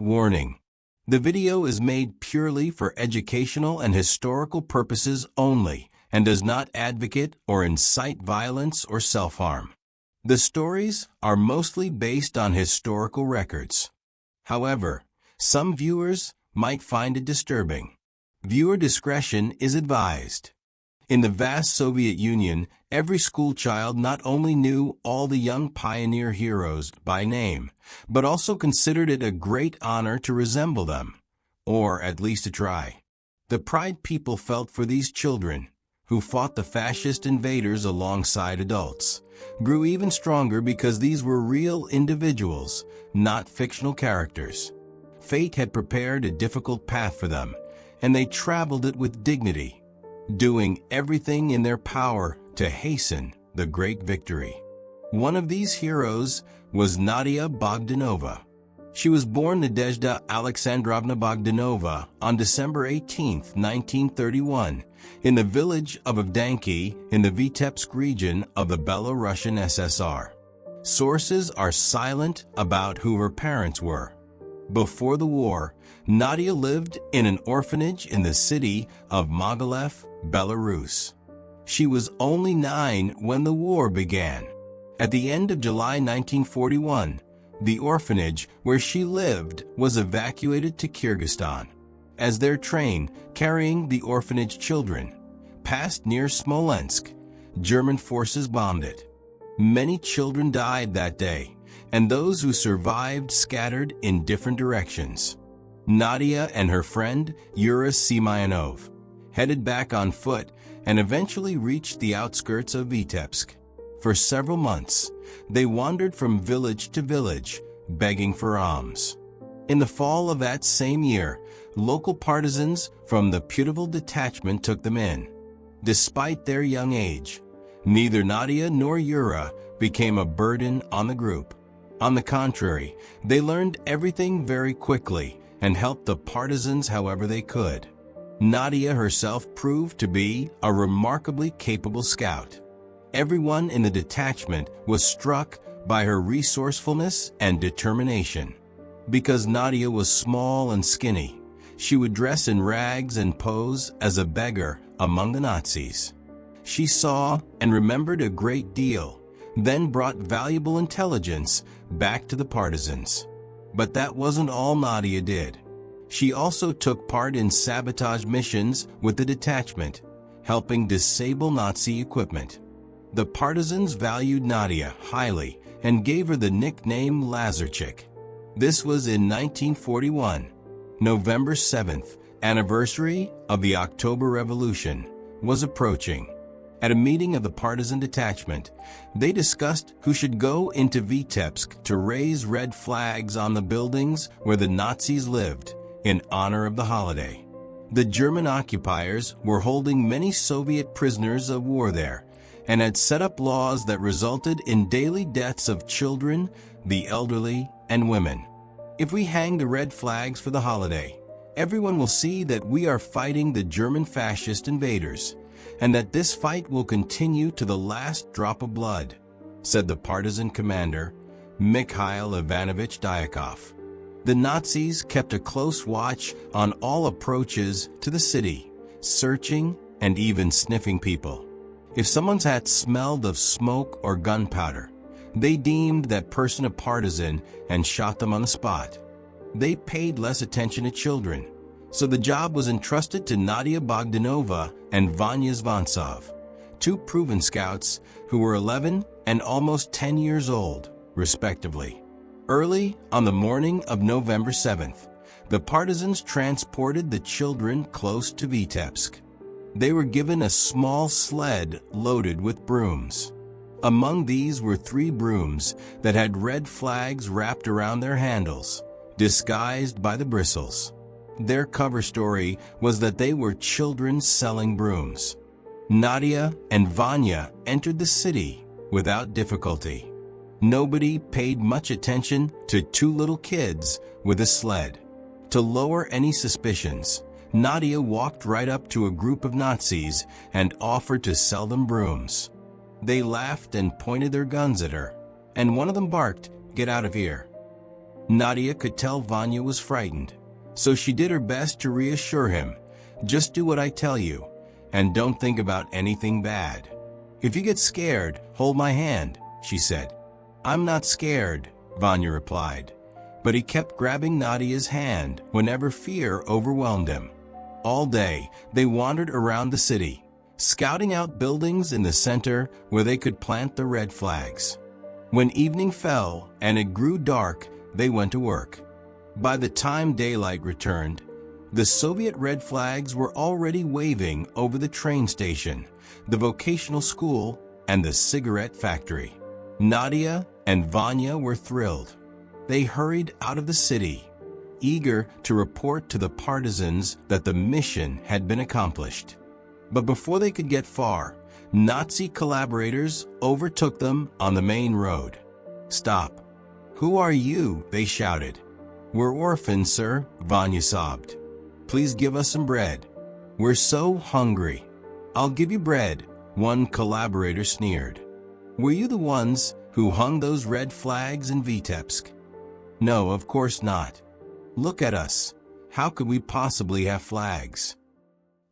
Warning: the video is made purely for educational and historical purposes only and does not advocate or incite violence or self-harm. The stories are mostly based on historical records. However, some viewers might find it disturbing. Viewer discretion is advised. In the vast Soviet Union, every schoolchild not only knew all the young pioneer heroes by name, but also considered it a great honor to resemble them, or at least to try. The pride people felt for these children, who fought the fascist invaders alongside adults, grew even stronger because these were real individuals, not fictional characters. Fate had prepared a difficult path for them, and they traveled it with dignity, doing everything in their power to hasten the great victory. One of these heroes was Nadia Bogdanova. She was born Nadezhda Alexandrovna Bogdanova on December 18, 1931, in the village of Avdanki in the Vitebsk region of the Belarusian SSR. Sources are silent about who her parents were. Before the war, Nadia lived in an orphanage in the city of Mogilev, Belarus. She was only 9 when the war began. At the end of July 1941, the orphanage where she lived was evacuated to Kyrgyzstan. As their train carrying the orphanage children passed near Smolensk, German forces bombed it. Many children died that day, and those who survived scattered in different directions. Nadia and her friend Yura Simayanov headed back on foot and eventually reached the outskirts of Vitebsk. For several months, they wandered from village to village, begging for alms. In the fall of that same year, local partisans from the Putyvl detachment took them in. Despite their young age, neither Nadia nor Yura became a burden on the group. On the contrary, they learned everything very quickly and helped the partisans however they could. Nadia herself proved to be a remarkably capable scout. Everyone in the detachment was struck by her resourcefulness and determination. Because Nadia was small and skinny, she would dress in rags and pose as a beggar among the Nazis. She saw and remembered a great deal, then brought valuable intelligence back to the partisans. But that wasn't all Nadia did. She also took part in sabotage missions with the detachment, helping disable Nazi equipment. The partisans valued Nadia highly and gave her the nickname Lazarchik. This was in 1941. November 7th, anniversary of the October Revolution, was approaching. At a meeting of the partisan detachment, they discussed who should go into Vitebsk to raise red flags on the buildings where the Nazis lived in honor of the holiday. The German occupiers were holding many Soviet prisoners of war there and had set up laws that resulted in daily deaths of children, the elderly, and women. If we hang the red flags for the holiday, everyone will see that we are fighting the German fascist invaders, and that this fight will continue to the last drop of blood, said the partisan commander, Mikhail Ivanovich Dyakov. The Nazis kept a close watch on all approaches to the city, searching and even sniffing people. If someone's hat smelled of smoke or gunpowder, they deemed that person a partisan and shot them on the spot. They paid less attention to children, so the job was entrusted to Nadia Bogdanova and Vanya Zvantsov, 2 proven scouts who were 11 and almost 10 years old, respectively. Early on the morning of November 7th, the partisans transported the children close to Vitebsk. They were given a small sled loaded with brooms. Among these were 3 brooms that had red flags wrapped around their handles, disguised by the bristles. Their cover story was that they were children selling brooms. Nadia and Vanya entered the city without difficulty. Nobody paid much attention to 2 little kids with a sled. To lower any suspicions, Nadia walked right up to a group of Nazis and offered to sell them brooms. They laughed and pointed their guns at her, and one of them barked, "Get out of here." Nadia could tell Vanya was frightened, so she did her best to reassure him. Just do what I tell you, and don't think about anything bad. If you get scared, hold my hand, she said. I'm not scared, Vanya replied, but he kept grabbing Nadia's hand whenever fear overwhelmed him. All day, they wandered around the city, scouting out buildings in the center where they could plant the red flags. When evening fell and it grew dark, they went to work. By the time daylight returned, the Soviet red flags were already waving over the train station, the vocational school, and the cigarette factory. Nadia and Vanya were thrilled. They hurried out of the city, eager to report to the partisans that the mission had been accomplished. But before they could get far, Nazi collaborators overtook them on the main road. Stop. Who are you? They shouted. We're orphans, sir, Vanya sobbed. Please give us some bread. We're so hungry. I'll give you bread, one collaborator sneered. Were you the ones who hung those red flags in Vitebsk? No, of course not. Look at us. How could we possibly have flags?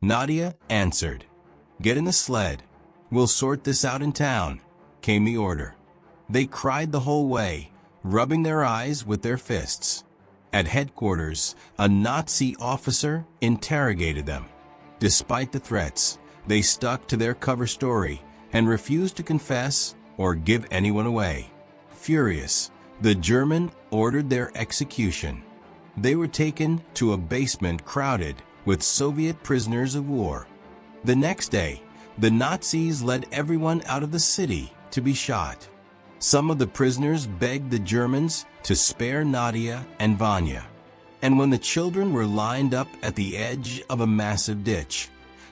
Nadia answered. Get in the sled. We'll sort this out in town, came the order. They cried the whole way, rubbing their eyes with their fists. At headquarters, a Nazi officer interrogated them. Despite the threats, they stuck to their cover story and refused to confess or give anyone away. Furious, the German ordered their execution. They were taken to a basement crowded with Soviet prisoners of war. The next day, the Nazis led everyone out of the city to be shot. Some of the prisoners begged the Germans to spare Nadia and Vanya. And when the children were lined up at the edge of a massive ditch,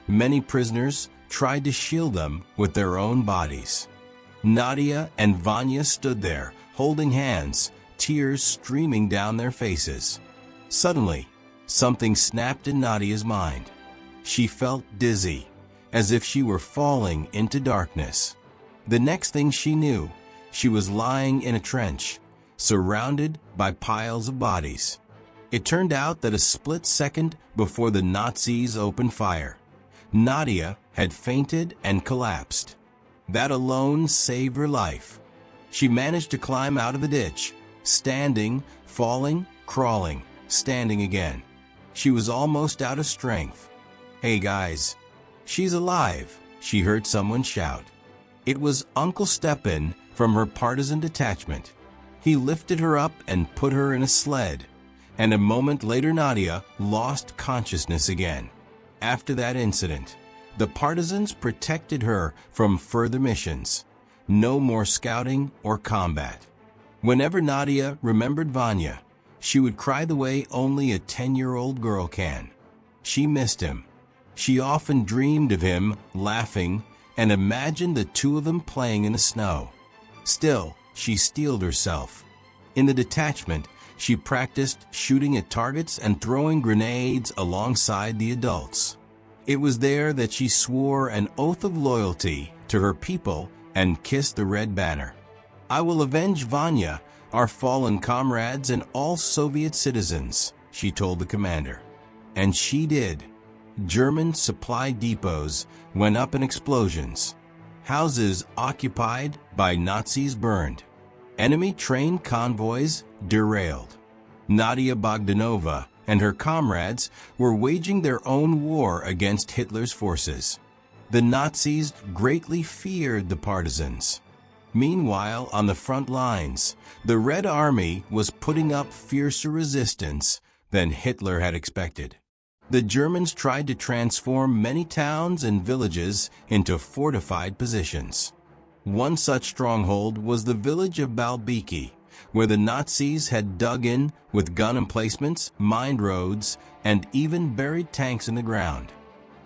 many prisoners tried to shield them with their own bodies. Nadia and Vanya stood there, holding hands, tears streaming down their faces. Suddenly, something snapped in Nadia's mind. She felt dizzy, as if she were falling into darkness. The next thing she knew, she was lying in a trench, surrounded by piles of bodies. It turned out that a split second before the Nazis opened fire, Nadia had fainted and collapsed. That alone saved her life. She managed to climb out of the ditch, standing, falling, crawling, standing again. She was almost out of strength. Hey guys, she's alive, she heard someone shout. It was Uncle Stepan from her partisan detachment. He lifted her up and put her in a sled, and a moment later Nadia lost consciousness again. After that incident, the partisans protected her from further missions. No more scouting or combat. Whenever Nadia remembered Vanya, she would cry the way only a 10-year-old girl can. She missed him. She often dreamed of him, laughing, and imagined the two of them playing in the snow. Still, she steeled herself. In the detachment, she practiced shooting at targets and throwing grenades alongside the adults. It was there that she swore an oath of loyalty to her people and kissed the red banner. I will avenge Vanya, our fallen comrades, and all Soviet citizens, she told the commander. And she did. German supply depots went up in explosions. Houses occupied by Nazis burned. Enemy train convoys derailed. Nadia Bogdanova and her comrades were waging their own war against Hitler's forces. The Nazis greatly feared the partisans. Meanwhile, on the front lines, the Red Army was putting up fiercer resistance than Hitler had expected. The Germans tried to transform many towns and villages into fortified positions. One such stronghold was the village of Balbiki, where the Nazis had dug in with gun emplacements, mined roads, and even buried tanks in the ground.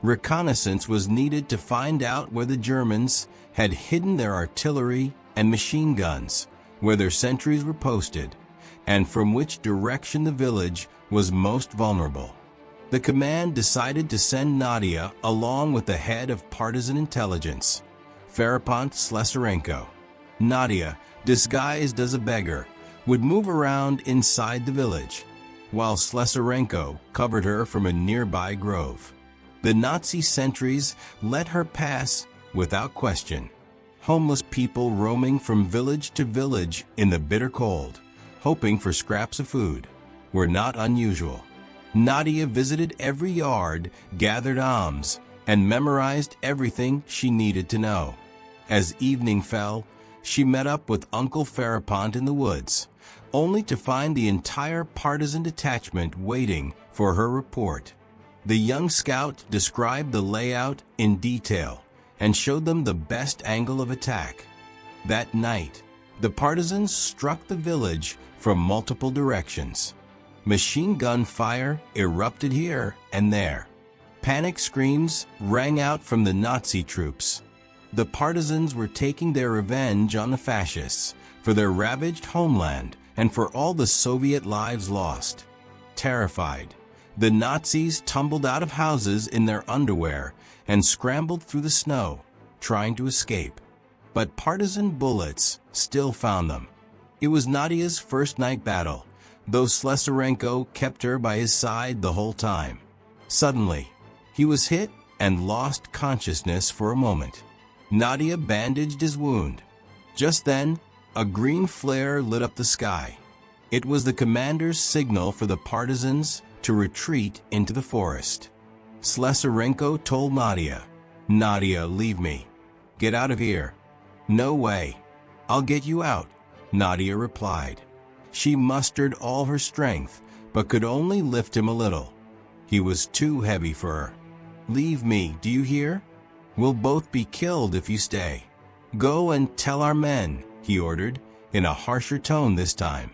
Reconnaissance was needed to find out where the Germans had hidden their artillery and machine guns, where their sentries were posted, and from which direction the village was most vulnerable. The command decided to send Nadia along with the head of partisan intelligence, Ferapont Slesarenko. Nadia, disguised as a beggar, would move around inside the village, while Slesarenko covered her from a nearby grove. The Nazi sentries let her pass without question. Homeless people roaming from village to village in the bitter cold, hoping for scraps of food, were not unusual. Nadia visited every yard, gathered alms, and memorized everything she needed to know. As evening fell, she met up with Uncle Farapont in the woods, only to find the entire partisan detachment waiting for her report. The young scout described the layout in detail and showed them the best angle of attack. That night, the partisans struck the village from multiple directions. Machine gun fire erupted here and there. Panic screams rang out from the Nazi troops. The partisans were taking their revenge on the fascists for their ravaged homeland and for all the Soviet lives lost. Terrified, the Nazis tumbled out of houses in their underwear and scrambled through the snow, trying to escape. But partisan bullets still found them. It was Nadia's first night battle, though Slesarenko kept her by his side the whole time. Suddenly, he was hit and lost consciousness for a moment. Nadia bandaged his wound. Just then, a green flare lit up the sky. It was the commander's signal for the partisans to retreat into the forest. Slesarenko told Nadia, "Nadia, leave me. Get out of here." "No way. I'll get you out," Nadia replied. She mustered all her strength, but could only lift him a little. He was too heavy for her. "Leave me, do you hear? We'll both be killed if you stay. Go and tell our men," he ordered, in a harsher tone this time.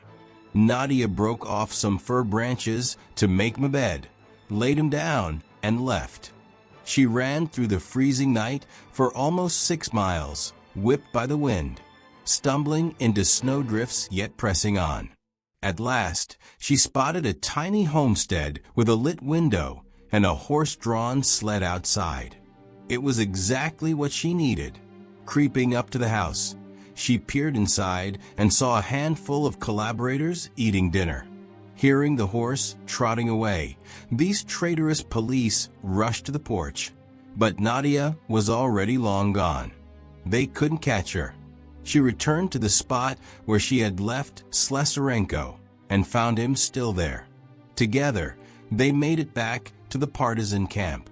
Nadia broke off some fir branches to make him a bed, laid him down, and left. She ran through the freezing night for almost 6 miles, whipped by the wind, stumbling into snowdrifts yet pressing on. At last, she spotted a tiny homestead with a lit window and a horse-drawn sled outside. It was exactly what she needed. Creeping up to the house, she peered inside and saw a handful of collaborators eating dinner. Hearing the horse trotting away, these traitorous police rushed to the porch, but Nadia was already long gone. They couldn't catch her. She returned to the spot where she had left Slesarenko and found him still there. Together, they made it back to the partisan camp.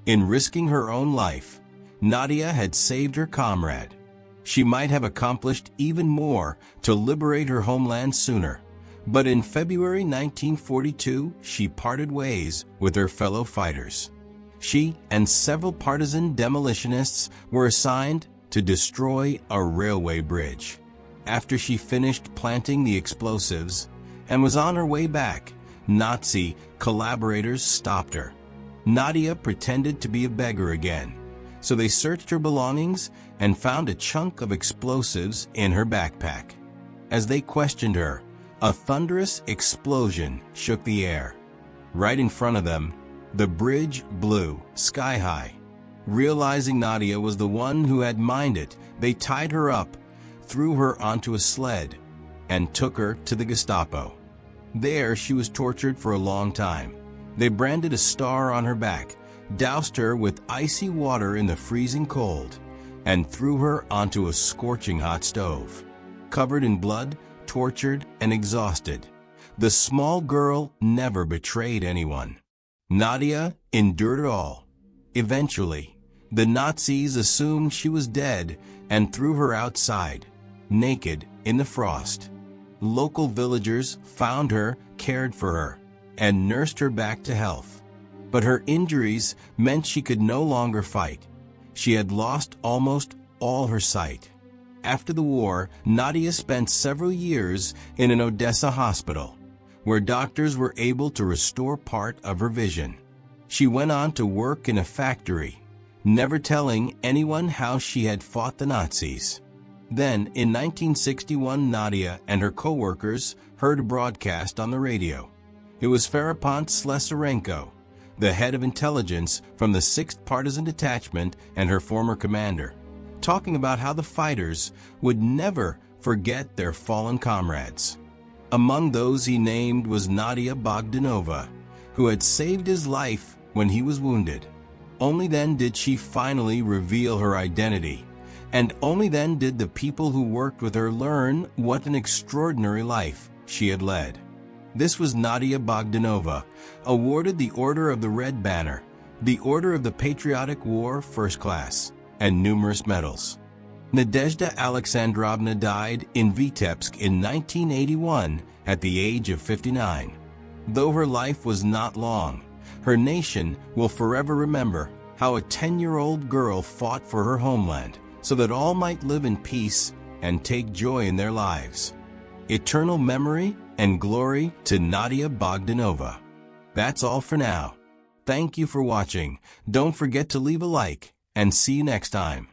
In risking her own life, Nadia had saved her comrade. She might have accomplished even more to liberate her homeland sooner, but in February 1942, she parted ways with her fellow fighters. She and several partisan demolitionists were assigned to destroy a railway bridge. After she finished planting the explosives and was on her way back, Nazi collaborators stopped her. Nadia pretended to be a beggar again, so they searched her belongings and found a chunk of explosives in her backpack. As they questioned her, a thunderous explosion shook the air. Right in front of them, the bridge blew sky high. Realizing Nadia was the one who had mined it, they tied her up, threw her onto a sled, and took her to the Gestapo. There she was tortured for a long time. They branded a star on her back, doused her with icy water in the freezing cold, and threw her onto a scorching hot stove. Covered in blood, tortured, and exhausted, the small girl never betrayed anyone. Nadia endured it all. Eventually, the Nazis assumed she was dead and threw her outside, naked in the frost. Local villagers found her, cared for her, and nursed her back to health. But her injuries meant she could no longer fight. She had lost almost all her sight. After the war, Nadia spent several years in an Odessa hospital, where doctors were able to restore part of her vision. She went on to work in a factory, never telling anyone how she had fought the Nazis. Then, in 1961, Nadia and her co-workers heard a broadcast on the radio. It was Farapont Slesarenko, the head of intelligence from the 6th Partisan Detachment and her former commander, talking about how the fighters would never forget their fallen comrades. Among those he named was Nadia Bogdanova, who had saved his life when he was wounded. Only then did she finally reveal her identity, and only then did the people who worked with her learn what an extraordinary life she had led. This was Nadia Bogdanova, awarded the Order of the Red Banner, the Order of the Patriotic War First Class, and numerous medals. Nadezhda Alexandrovna died in Vitebsk in 1981 at the age of 59. Though her life was not long, her nation will forever remember how a 10-year-old girl fought for her homeland so that all might live in peace and take joy in their lives. Eternal memory and glory to Nadia Bogdanova. That's all for now. Thank you for watching. Don't forget to leave a like, and see you next time.